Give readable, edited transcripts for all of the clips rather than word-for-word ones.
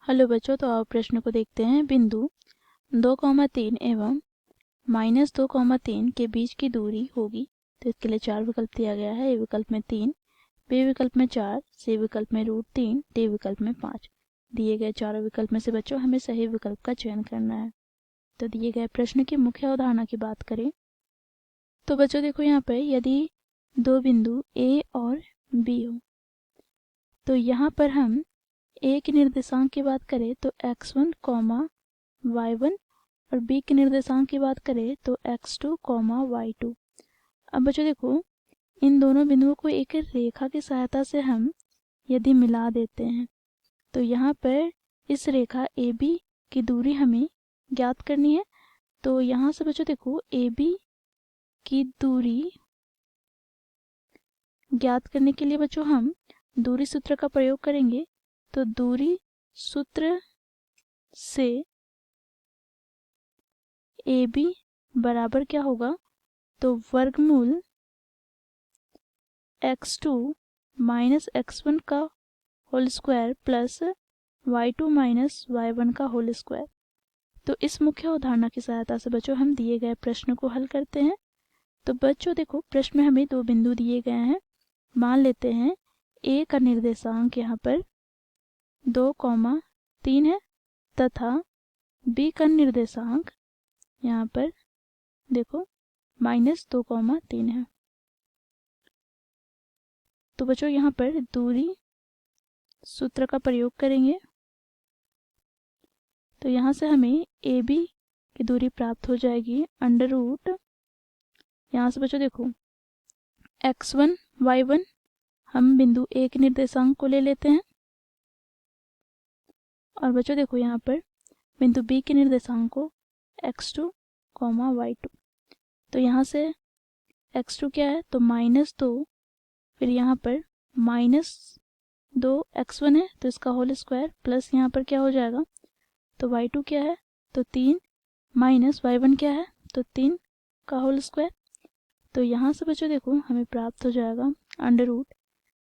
Hello बच्चों, तो आप प्रश्न को देखते हैं। बिंदु 2,3 एवं -2,3 के बीच की दूरी होगी। तो इसके लिए 4 विकल्प दिया गया है। ए विकल्प में 3, बी विकल्प में 4, सी विकल्प में √3, डी विकल्प में 5। दिए गए चारों विकल्प में से बच्चों हमें सही विकल्प का चयन करना है। तो दिए गए प्रश्न की मुख्य अवधारणा की बात करें तो बच्चों देखो, यहाँ पर यदि दो बिंदु ए और बी हो तो यहाँ पर हम ए के निर्देशांक की बात करें तो x1, y1 और बी के निर्देशांक की बात करें तो x2, y2। अब बच्चों देखो, इन दोनों बिंदुओं को एक रेखा की सहायता से हम यदि मिला देते हैं तो यहाँ पर इस रेखा AB की दूरी हमें ज्ञात करनी है। तो यहाँ से बच्चों देखो, AB की दूरी ज्ञात करने के लिए बच्चों हम दूरी सूत्र का प्रयोग करेंगे। तो दूरी सूत्र से AB बराबर क्या होगा, तो वर्गमूल x2 माइनस x1 का whole square plus y2 minus y1 का होल स्क्वायर। तो इस मुख्य अवधारणा की सहायता से बच्चों हम दिए गए प्रश्न को हल करते हैं। तो बच्चों देखो, प्रश्न में हमें दो बिंदु दिए गए हैं। मान लेते हैं a का निर्देशांक यहाँ पर 2,3 है तथा b का निर्देशांक यहाँ पर देखो -2,3 है। तो बच्चों यहाँ पर दूरी सूत्र का प्रयोग करेंगे। तो यहाँ से हमें AB की दूरी प्राप्त हो जाएगी अंडर रूट, यहाँ से बच्चों देखो x1, y1 हम बिंदु A के निर्देशांक को ले लेते हैं और बच्चों देखो यहाँ पर बिंदु B के निर्देशांक को x2, y2। तो यहाँ से x2 क्या है, तो -2, फिर यहाँ पर -2 x1 है तो इसका होल स्क्वायर प्लस यहाँ पर क्या हो जाएगा, तो y2 क्या है, तो 3 माइनस y1 क्या है, तो 3 का होल स्क्वायर। तो यहाँ से बच्चों देखो हमें प्राप्त हो जाएगा अंडर रूट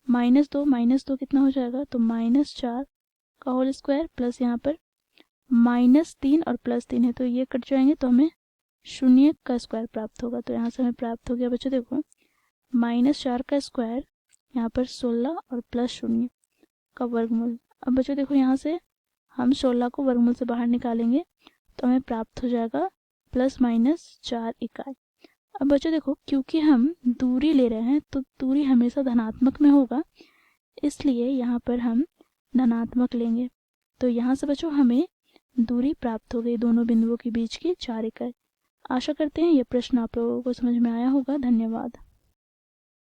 -2 कितना हो जाएगा, तो -4 का होल स्क्वायर प्लस यहाँ पर -3 और +3 है तो ये कट जाएंगे तो हमें 0 का स्क्वायर प्राप्त होगा। तो यहाँ से हमें प्राप्त हो गया बच्चों देखो -4 का स्क्वायर, यहाँ पर 16 और +0 का वर्गमूल। अब बच्चों देखो यहाँ से हम 16 को वर्गमूल से बाहर निकालेंगे तो हमें प्राप्त हो जाएगा ±4 इकाई। अब बच्चों देखो, क्योंकि हम दूरी ले रहे हैं तो दूरी हमेशा धनात्मक में होगा, इसलिए यहाँ पर हम धनात्मक लेंगे। तो यहाँ से बच्चों हमें दूरी प्राप्त हो गई दोनों बिंदुओं के बीच की 4 इकाई। आशा करते हैं यह प्रश्न आप लोगों को समझ में आया होगा। धन्यवाद।